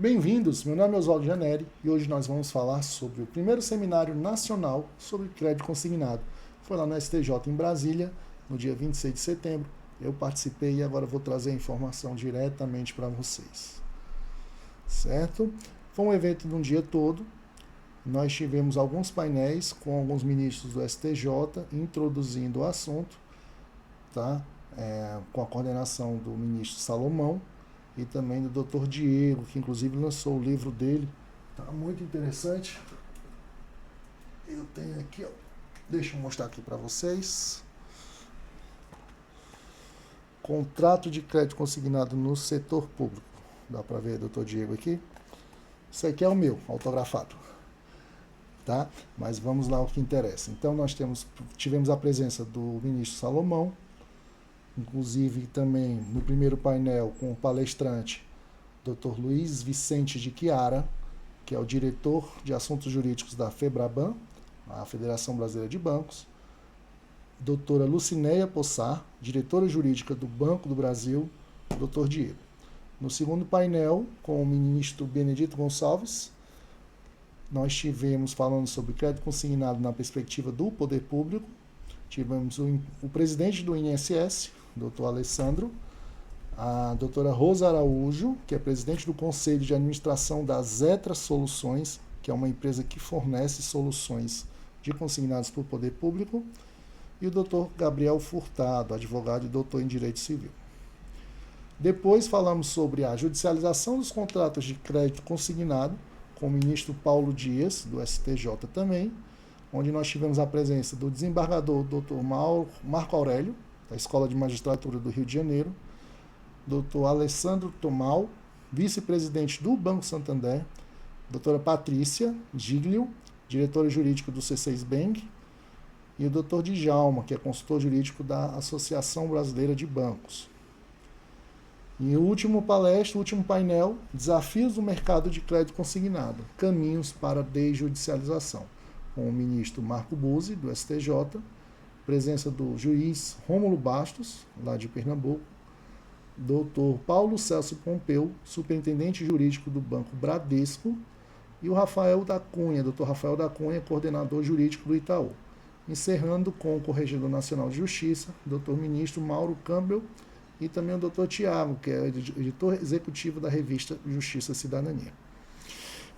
Bem-vindos, meu nome é Oswaldo Janeri e hoje nós vamos falar sobre o primeiro seminário nacional sobre crédito consignado. Foi lá no STJ em Brasília, no dia 26 de setembro. Eu participei e agora vou trazer a informação diretamente para vocês. Certo? Foi um evento de um dia todo. Nós tivemos alguns painéis com alguns ministros do STJ introduzindo o assunto, tá? Com a coordenação do ministro Salomão e também do Dr. Diego, que inclusive lançou o livro dele. Tá muito interessante. Eu tenho aqui, ó. Deixa eu mostrar aqui para vocês. Contrato de crédito consignado no setor público. Dá para ver, Dr. Diego, aqui? Isso aqui é o meu, autografado. Tá? Mas vamos lá ao que interessa. Então nós tivemos a presença do ministro Salomão, inclusive também no primeiro painel com o palestrante Dr. Luiz Vicente de Chiara, que é o diretor de assuntos jurídicos da FEBRABAN, a Federação Brasileira de Bancos, doutora Lucinéia Possar, diretora jurídica do Banco do Brasil, Dr. Diego. No segundo painel, com o ministro Benedito Gonçalves, nós tivemos falando sobre crédito consignado na perspectiva do poder público. Tivemos o presidente do INSS, Dr. Alessandro, a doutora Rosa Araújo, que é presidente do Conselho de Administração da Zetra Soluções, que é uma empresa que fornece soluções de consignados para o poder público, e o Dr. Gabriel Furtado, advogado e doutor em Direito Civil. Depois falamos sobre a judicialização dos contratos de crédito consignado, com o ministro Paulo Dias, do STJ também, onde nós tivemos a presença do desembargador Dr. Marco Aurélio, da Escola de Magistratura do Rio de Janeiro, Dr. Alessandro Tomal, vice-presidente do Banco Santander, doutora Patrícia Giglio, diretora jurídica do C6 Bank, e o Dr. Djalma, que é consultor jurídico da Associação Brasileira de Bancos. E o último palestra, o último painel, desafios do mercado de crédito consignado, caminhos para a desjudicialização, com o ministro Marco Buzzi, do STJ, presença do juiz Rômulo Bastos, lá de Pernambuco, doutor Paulo Celso Pompeu, superintendente jurídico do Banco Bradesco, e o Rafael da Cunha, doutor Rafael da Cunha, coordenador jurídico do Itaú. Encerrando com o Corregedor Nacional de Justiça, doutor ministro Mauro Campbell, e também o doutor Tiago, que é editor executivo da revista Justiça e Cidadania.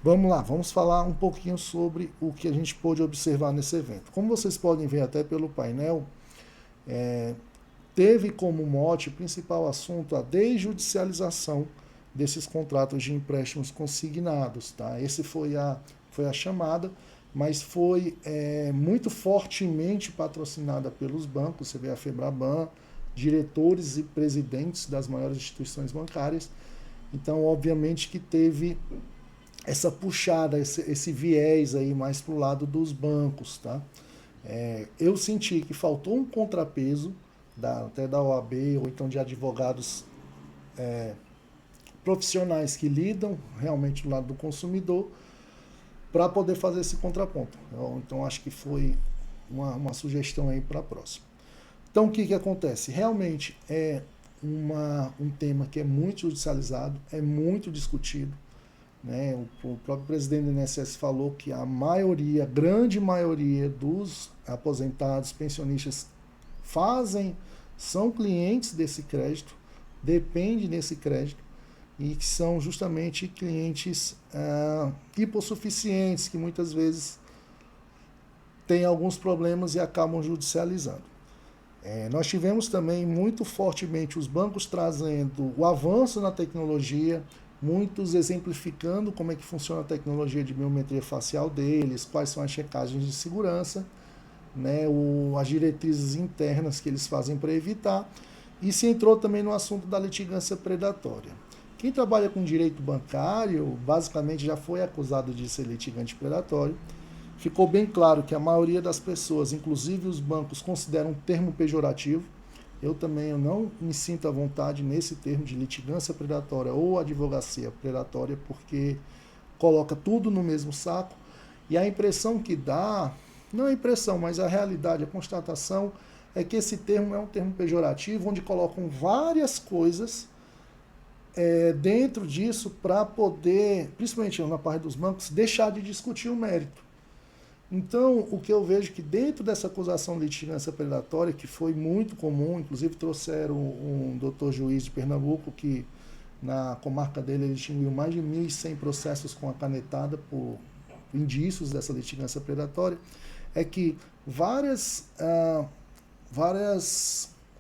Vamos lá, vamos falar um pouquinho sobre o que a gente pôde observar nesse evento. Como vocês podem ver até pelo painel, teve como mote, principal assunto, a desjudicialização desses contratos de empréstimos consignados. Tá? Esse foi a chamada, mas foi muito fortemente patrocinada pelos bancos. Você vê a FEBRABAN, diretores e presidentes das maiores instituições bancárias. Então, obviamente que teve essa puxada, esse viés aí mais para o lado dos bancos. Tá? Eu senti que faltou um contrapeso, até da OAB, ou então de advogados profissionais que lidam realmente do lado do consumidor, para poder fazer esse contraponto. Então, acho que foi uma sugestão aí para a próxima. Então, o que acontece? Realmente é um tema que é muito judicializado, é muito discutido. Né? O próprio presidente do INSS falou que a grande maioria dos aposentados, pensionistas, são clientes desse crédito, dependem desse crédito, e que são justamente clientes hipossuficientes, que muitas vezes têm alguns problemas e acabam judicializando. Nós tivemos também muito fortemente os bancos trazendo o avanço na tecnologia, muitos exemplificando como é que funciona a tecnologia de biometria facial deles, quais são as checagens de segurança, né, as diretrizes internas que eles fazem para evitar, e se entrou também no assunto da litigância predatória. Quem trabalha com direito bancário, basicamente já foi acusado de ser litigante predatório. Ficou bem claro que a maioria das pessoas, inclusive os bancos, consideram um termo pejorativo. Eu também não me sinto à vontade nesse termo de litigância predatória ou advocacia predatória, porque coloca tudo no mesmo saco. E a impressão que dá, não a impressão, mas a realidade, a constatação, é que esse termo é um termo pejorativo, onde colocam várias coisas dentro disso para poder, principalmente na parte dos bancos, deixar de discutir o mérito. Então, o que eu vejo que dentro dessa acusação de litigância predatória, que foi muito comum, inclusive trouxeram um doutor juiz de Pernambuco que na comarca dele ele extinguiu mais de 1.100 processos com a canetada por indícios dessa litigância predatória, é que várias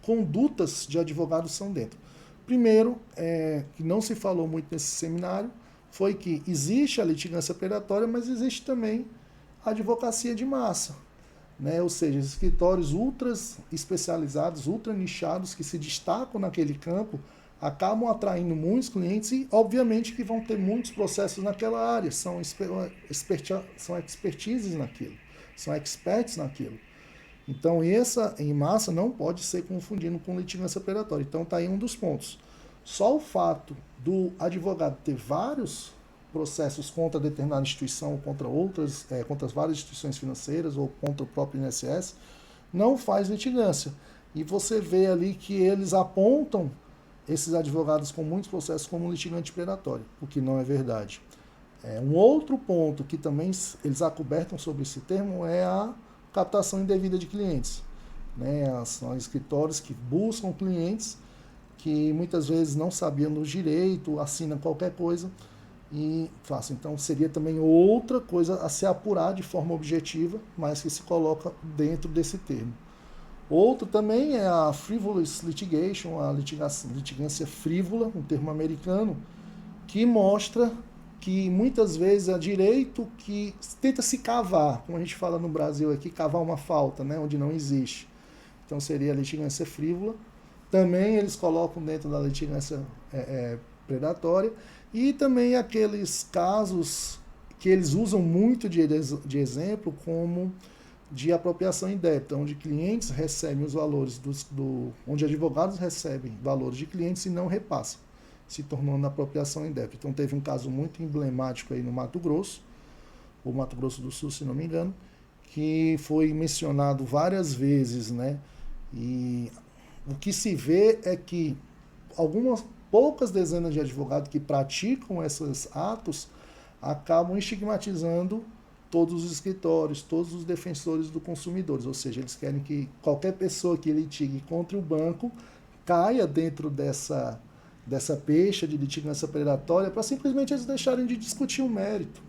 condutas de advogados são dentro. Primeiro, que não se falou muito nesse seminário, foi que existe a litigância predatória, mas existe também a advocacia de massa, né? Ou seja, escritórios ultra especializados, ultra nichados, que se destacam naquele campo, acabam atraindo muitos clientes e, obviamente, que vão ter muitos processos naquela área, são expertises naquilo, são experts naquilo. Então, essa em massa não pode ser confundido com litigância predatória. Então, está aí um dos pontos. Só o fato do advogado ter vários processos contra determinada instituição, contra outras, contra várias instituições financeiras ou contra o próprio INSS, não faz litigância. E você vê ali que eles apontam esses advogados com muitos processos como litigante predatório, o que não é verdade. Um outro ponto que também eles acobertam sobre esse termo é a captação indevida de clientes, né? São escritórios que buscam clientes que muitas vezes não sabiam do direito, assinam qualquer coisa e façam. Então seria também outra coisa a se apurar de forma objetiva, mas que se coloca dentro desse termo. Outro também é a frivolous litigation, a litigância frívola, um termo americano, que mostra que muitas vezes é direito que tenta se cavar, como a gente fala no Brasil aqui, cavar uma falta, né, onde não existe. Então seria a litigância frívola. Também eles colocam dentro da litigância predatória. E também aqueles casos que eles usam muito de exemplo, como de apropriação indébita, onde clientes recebem os valores, onde advogados recebem valores de clientes e não repassam, se tornando apropriação indébita. Então teve um caso muito emblemático aí no Mato Grosso, ou Mato Grosso do Sul, se não me engano, que foi mencionado várias vezes, né? E o que se vê é que algumas poucas dezenas de advogados que praticam esses atos acabam estigmatizando todos os escritórios, todos os defensores dos consumidores, ou seja, eles querem que qualquer pessoa que litigue contra o banco caia dentro dessa peixe de litigância predatória para simplesmente eles deixarem de discutir o mérito.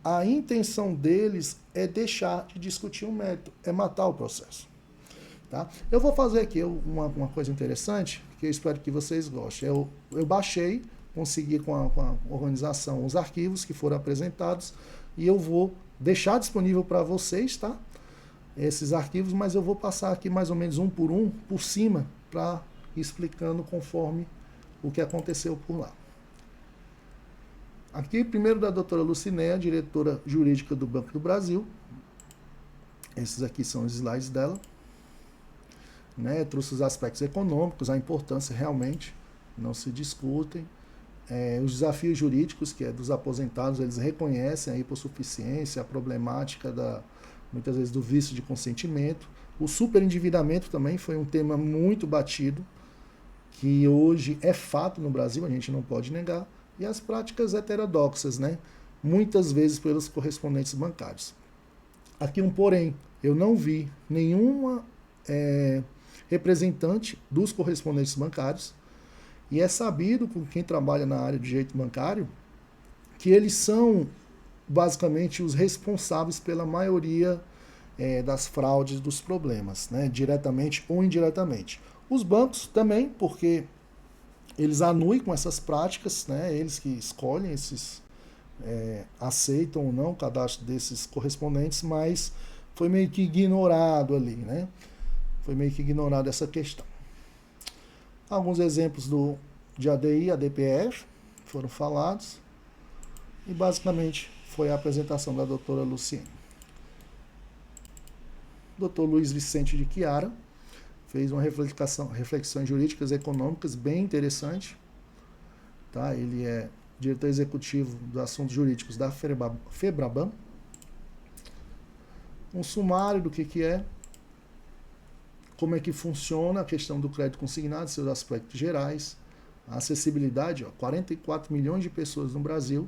A intenção deles é deixar de discutir o mérito, é matar o processo. Tá? Eu vou fazer aqui uma coisa interessante, que eu espero que vocês gostem. Eu baixei, consegui com a organização os arquivos que foram apresentados e eu vou deixar disponível para vocês, tá? Esses arquivos, mas eu vou passar aqui mais ou menos um, por cima, para ir explicando conforme o que aconteceu por lá. Aqui, primeiro da doutora Lucinéia, diretora jurídica do Banco do Brasil. Esses aqui são os slides dela. Né? Trouxe os aspectos econômicos, a importância realmente, não se discutem. Os desafios jurídicos, que é dos aposentados, eles reconhecem a hipossuficiência, a problemática, muitas vezes, do vício de consentimento. O superendividamento também foi um tema muito batido, que hoje é fato no Brasil, a gente não pode negar. E as práticas heterodoxas, né? Muitas vezes pelos correspondentes bancários. Aqui um porém, eu não vi nenhuma representante dos correspondentes bancários, e é sabido por quem trabalha na área de direito bancário que eles são basicamente os responsáveis pela maioria das fraudes, dos problemas, né? Diretamente ou indiretamente. Os bancos também, porque eles anuem com essas práticas, né? Eles que escolhem aceitam ou não o cadastro desses correspondentes, mas foi meio que ignorado ali, né? Foi meio que ignorado essa questão. Alguns exemplos de ADI, ADPF, foram falados, e basicamente foi a apresentação da doutora Luciene. O Dr. Luiz Vicente de Chiara fez uma reflexões jurídicas e econômicas bem interessante. Tá? Ele é diretor executivo dos assuntos jurídicos da FEBRABAN. Um sumário do que é, como é que funciona a questão do crédito consignado, seus aspectos gerais, A acessibilidade, 44 milhões de pessoas no Brasil,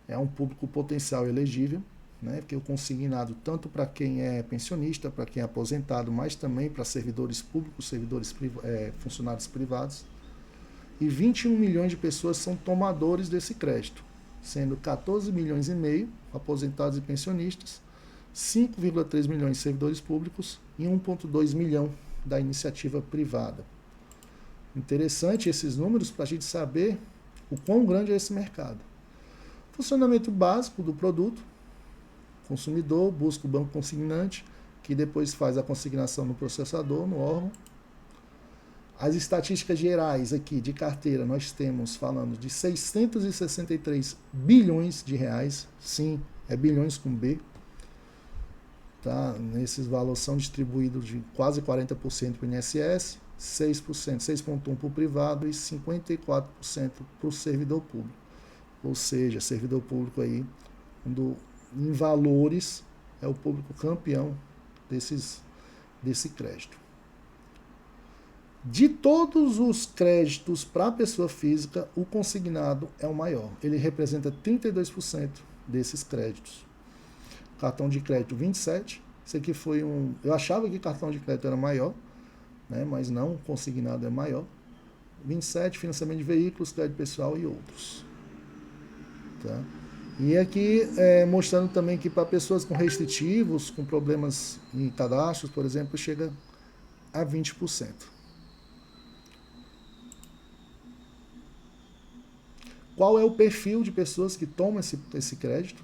é um público potencial elegível, né? Porque o consignado, tanto para quem é pensionista, para quem é aposentado, mas também para servidores públicos, funcionários privados. E 21 milhões de pessoas são tomadores desse crédito, sendo 14 milhões e meio aposentados e pensionistas, 5,3 milhões de servidores públicos e 1,2 milhão da iniciativa privada. Interessante esses números para a gente saber o quão grande é esse mercado. Funcionamento básico do produto: consumidor busca o banco consignante, que depois faz a consignação no processador, no órgão. As estatísticas gerais aqui de carteira, nós temos falando de 663 bilhões de reais, sim, é bilhões com B. Tá? Esses valores são distribuídos de quase 40% para o INSS, 6%, 6,1% para o privado e 54% para o servidor público. Ou seja, servidor público aí, em valores, é o público campeão desse crédito. De todos os créditos para a pessoa física, o consignado é o maior. Ele representa 32% desses créditos. Cartão de crédito 27%. Isso aqui foi eu achava que cartão de crédito era maior, né, mas não, o consignado é maior. 27%, financiamento de veículos, crédito pessoal e outros. Tá? E aqui mostrando também que para pessoas com restritivos, com problemas em cadastros, por exemplo, chega a 20%. Qual é o perfil de pessoas que tomam esse crédito?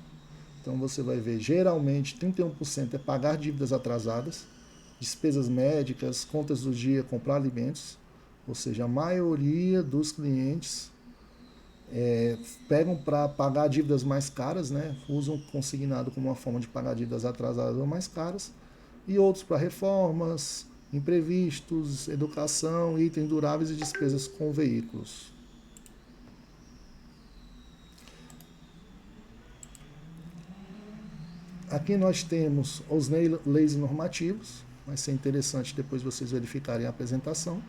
Então você vai ver, geralmente 31% é pagar dívidas atrasadas, despesas médicas, contas do dia, comprar alimentos. Ou seja, a maioria dos clientes pegam para pagar dívidas mais caras, né? Usam o consignado como uma forma de pagar dívidas atrasadas ou mais caras, e outros para reformas, imprevistos, educação, itens duráveis e despesas com veículos. Aqui nós temos os leis normativos, vai ser interessante depois vocês verificarem a apresentação.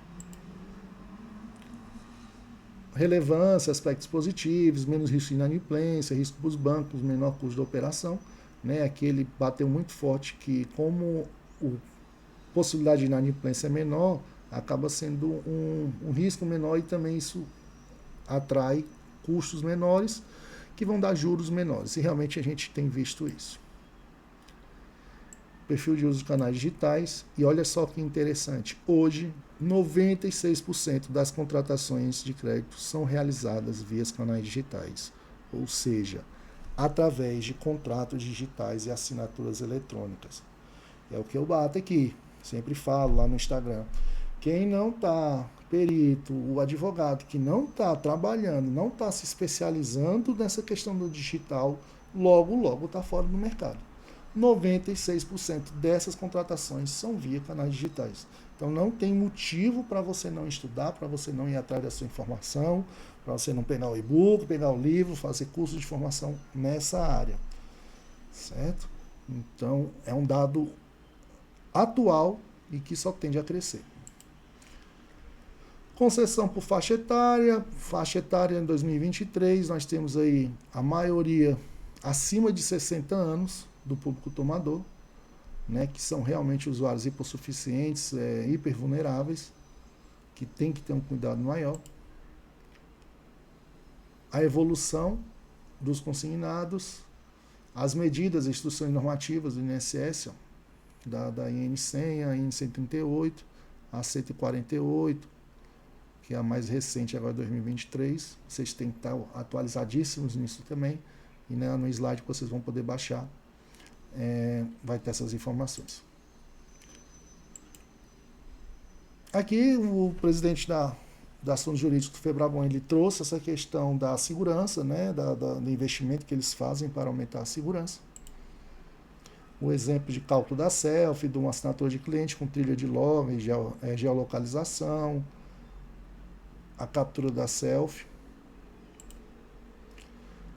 Relevância, aspectos positivos, menos risco de inadimplência, risco para os bancos, menor custo da operação. Né? Aqui ele bateu muito forte que, como a possibilidade de inadimplência é menor, acaba sendo um risco menor e também isso atrai custos menores que vão dar juros menores. E realmente a gente tem visto isso. Perfil de uso de canais digitais. E olha só que interessante, hoje 96% das contratações de crédito são realizadas via canais digitais, ou seja, através de contratos digitais e assinaturas eletrônicas. É o que eu bato aqui, sempre falo lá no Instagram. Quem não está, perito, o advogado que não está trabalhando, não está se especializando nessa questão do digital, logo está fora do mercado. 96% dessas contratações são via canais digitais. Então não tem motivo para você não estudar, para você não ir atrás da sua informação, para você não pegar o e-book, pegar o livro, fazer curso de formação nessa área. Certo? Então é um dado atual e que só tende a crescer. Concessão por faixa etária em 2023, nós temos aí a maioria acima de 60 anos, do público tomador, né, que são realmente usuários hipossuficientes, hipervulneráveis, que tem que ter um cuidado maior. A evolução dos consignados, as medidas, as instruções normativas do INSS, da IN100, a IN138, a 148, que é a mais recente agora, 2023. Vocês têm que estar atualizadíssimos nisso também, e né, no slide que vocês vão poder baixar, vai ter essas informações. Aqui o presidente da Assuntos Jurídicos do Febraban, ele trouxe essa questão da segurança, né, do investimento que eles fazem para aumentar a segurança. O exemplo de cálculo da selfie, de uma assinatura de cliente com trilha de login, geolocalização, a captura da selfie.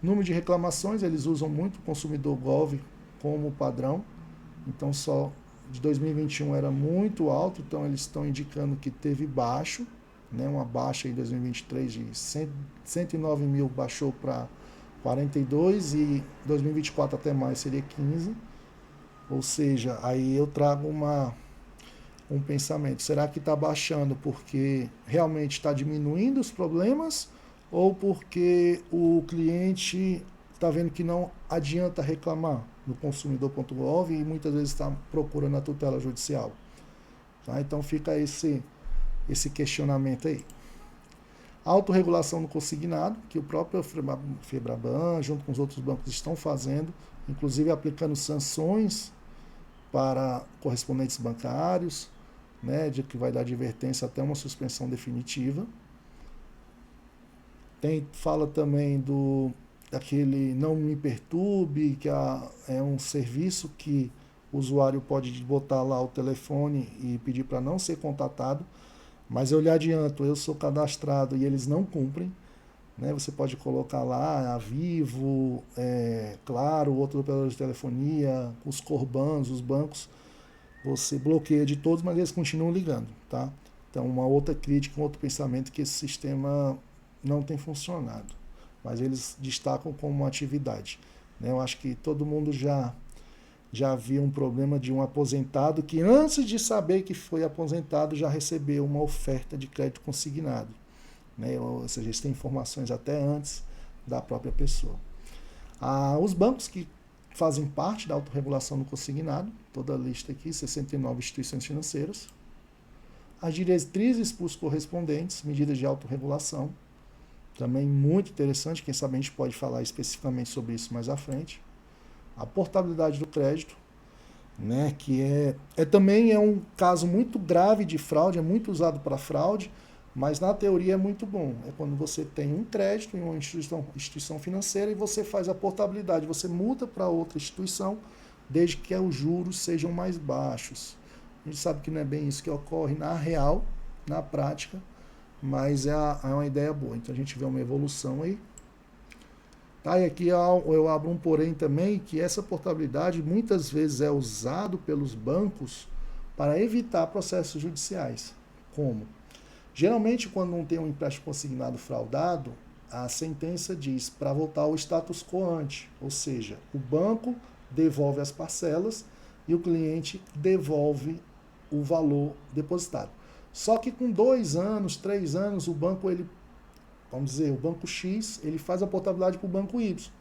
Número de reclamações, eles usam muito o consumidor Gov como padrão, então só de 2021 era muito alto, então eles estão indicando que teve baixo, né, uma baixa em 2023 de 109 mil, baixou para 42 e 2024 até mais seria 15. Ou seja, aí eu trago um pensamento. Será que está baixando porque realmente está diminuindo os problemas ou porque o cliente está vendo que não adianta reclamar no consumidor.gov e muitas vezes está procurando a tutela judicial? Tá? Então fica esse questionamento aí. Autorregulação no consignado, que o próprio Febraban, junto com os outros bancos, estão fazendo, inclusive aplicando sanções para correspondentes bancários, né, de que vai dar advertência até uma suspensão definitiva. Fala também daquele Não Me Perturbe, que é um serviço que o usuário pode botar lá o telefone e pedir para não ser contatado, mas eu lhe adianto, eu sou cadastrado e eles não cumprem, né? Você pode colocar lá a Vivo, Claro, outro operador de telefonia, os Corbans, os bancos, você bloqueia de todos, mas eles continuam ligando, tá? Então, uma outra crítica, um outro pensamento que esse sistema não tem funcionado, mas eles destacam como uma atividade, né? Eu acho que todo mundo já viu um problema de um aposentado que antes de saber que foi aposentado já recebeu uma oferta de crédito consignado, né? Ou seja, eles têm informações até antes da própria pessoa. Os bancos que fazem parte da autorregulação no consignado, toda a lista aqui, 69 instituições financeiras. As diretrizes para os correspondentes, medidas de autorregulação, também muito interessante, quem sabe a gente pode falar especificamente sobre isso mais à frente. A portabilidade do crédito, né, que também é um caso muito grave de fraude, é muito usado para fraude, mas na teoria é muito bom. É quando você tem um crédito em uma instituição financeira e você faz a portabilidade, você muda para outra instituição, desde que os juros sejam mais baixos. A gente sabe que não é bem isso que ocorre na real, na prática, mas é uma ideia boa. Então a gente vê uma evolução aí. Tá, e aqui eu abro um porém também, que essa portabilidade muitas vezes é usado pelos bancos para evitar processos judiciais. Como? Geralmente, quando não tem um empréstimo consignado fraudado, a sentença diz para voltar ao status quo ante, ou seja, o banco devolve as parcelas e o cliente devolve o valor depositado. Só que com 2 anos, 3 anos, o banco, vamos dizer, o banco X, ele faz a portabilidade para o banco Y.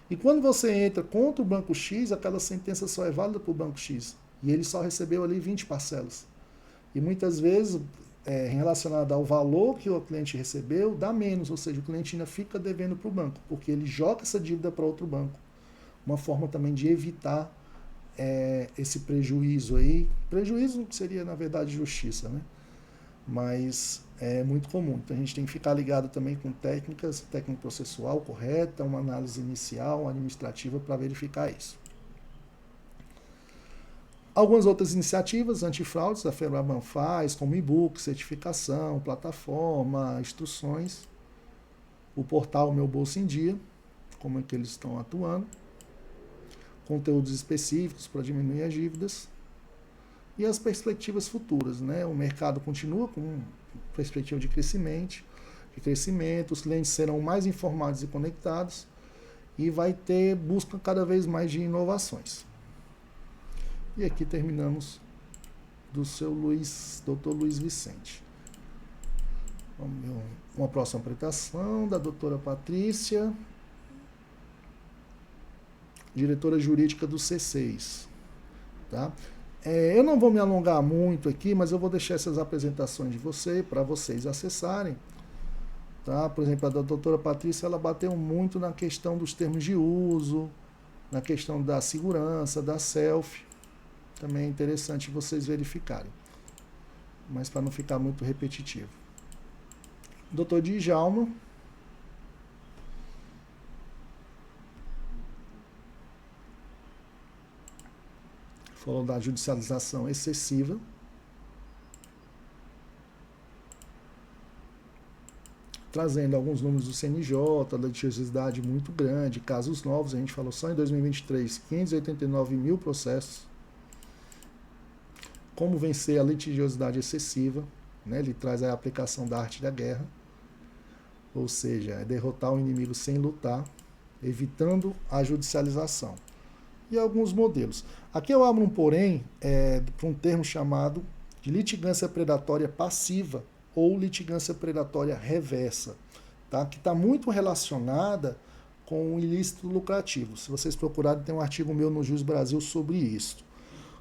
E quando você entra contra o banco X, aquela sentença só é válida para o banco X. E ele só recebeu ali 20 parcelas. E muitas vezes, relacionado ao valor que o cliente recebeu, dá menos, ou seja, o cliente ainda fica devendo para o banco, porque ele joga essa dívida para outro banco. Uma forma também de evitar esse prejuízo aí. Prejuízo seria, na verdade, justiça, né? Mas é muito comum. Então a gente tem que ficar ligado também com técnica processual correta, uma análise inicial, administrativa, para verificar isso. Algumas outras iniciativas antifraudes, a Febraban faz, como e-book, certificação, plataforma, instruções. O portal Meu Bolso em Dia, como é que eles estão atuando. Conteúdos específicos para diminuir as dívidas. E as perspectivas futuras, né? O mercado continua com perspectiva de crescimento, os clientes serão mais informados e conectados e vai ter busca cada vez mais de inovações. E aqui terminamos do seu Dr. Luiz Vicente. Vamos ver uma próxima apresentação da doutora Patrícia, diretora jurídica do C6. Tá? Eu não vou me alongar muito aqui, mas eu vou deixar essas apresentações para vocês acessarem. Tá? Por exemplo, a da doutora Patrícia, ela bateu muito na questão dos termos de uso, na questão da segurança, da selfie. Também é interessante vocês verificarem, mas para não ficar muito repetitivo. Dr. Djalma. Falou da judicialização excessiva. Trazendo alguns números do CNJ, da litigiosidade muito grande, casos novos, a gente falou só em 2023, 589 mil processos. Como vencer a litigiosidade excessiva. né? Ele traz a aplicação da arte da guerra, ou seja, é derrotar o inimigo sem lutar, evitando a judicialização. E alguns modelos. Aqui eu abro um porém para um termo chamado de litigância predatória passiva ou litigância predatória reversa, tá? Que está muito relacionada com o ilícito lucrativo. Se vocês procurarem, tem um artigo meu no Juiz Brasil sobre isso.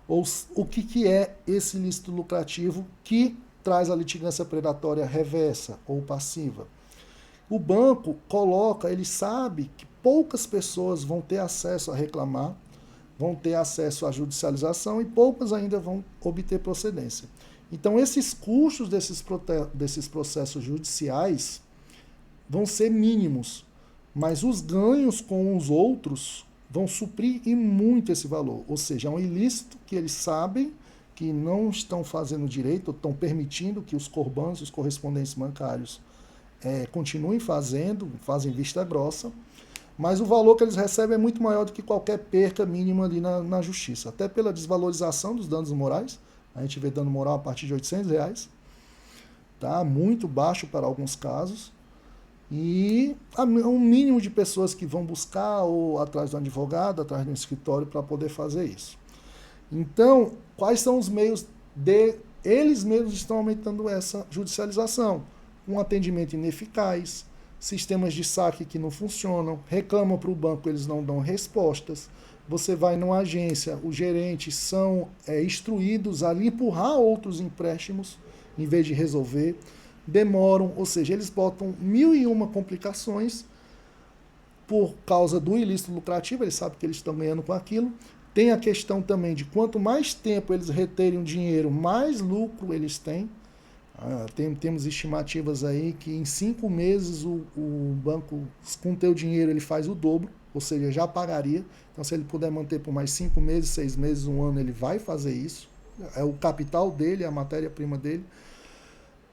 O que é esse ilícito lucrativo que traz a litigância predatória reversa ou passiva? O banco coloca, ele sabe que poucas pessoas vão ter acesso a reclamar, vão ter acesso à judicialização e poucas ainda vão obter procedência. Então, esses custos desses processos judiciais vão ser mínimos, mas os ganhos com os outros vão suprir e muito esse valor. Ou seja, é um ilícito que eles sabem que não estão fazendo direito, ou estão permitindo que os corbanos, os correspondentes bancários, continuem fazem vista grossa, mas o valor que eles recebem é muito maior do que qualquer perca mínima ali na justiça. Até pela desvalorização dos danos morais, a gente vê dano moral a partir de R$800, tá? Muito baixo para alguns casos, e um mínimo de pessoas que vão buscar ou atrás de um advogado, atrás de um escritório para poder fazer isso. Então, quais são os meios eles mesmos estão aumentando essa judicialização? Um atendimento ineficaz, sistemas de saque que não funcionam, reclamam para o banco, eles não dão respostas. Você vai numa agência, os gerentes são instruídos a empurrar outros empréstimos em vez de resolver, demoram, ou seja, eles botam 1001 complicações por causa do ilícito lucrativo, eles sabem que eles estão ganhando com aquilo. Tem a questão também de quanto mais tempo eles reterem o dinheiro, mais lucro eles têm. Temos estimativas aí que em 5 meses o banco, com o teu dinheiro, ele faz o dobro, ou seja, já pagaria. Então, se ele puder manter por mais 5 meses, 6 meses, 1 ano, ele vai fazer isso. É o capital dele, é a matéria-prima dele.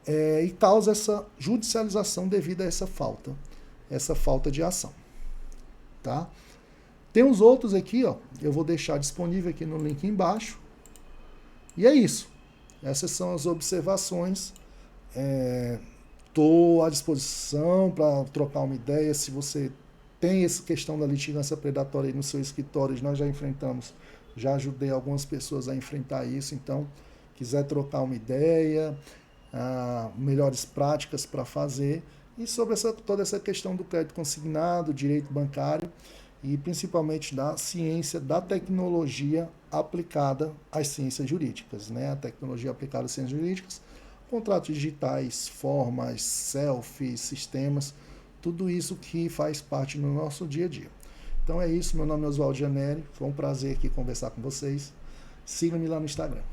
E causa essa judicialização devido a essa falta de ação. Tá? Tem os outros aqui, ó, eu vou deixar disponível aqui no link embaixo. E é isso. Essas são as observações. Estou à disposição para trocar uma ideia. Se você tem essa questão da litigância predatória aí no seu escritório, nós já enfrentamos, já ajudei algumas pessoas a enfrentar isso. Então, quiser trocar uma ideia, melhores práticas para fazer, e sobre toda essa questão do crédito consignado, direito bancário, e principalmente da ciência, da tecnologia aplicada às ciências jurídicas, né? A tecnologia aplicada às ciências jurídicas, contratos digitais, formas, selfies, sistemas, tudo isso que faz parte do nosso dia a dia. Então é isso, meu nome é Oswaldo Janeri, foi um prazer aqui conversar com vocês. Siga-me lá no Instagram.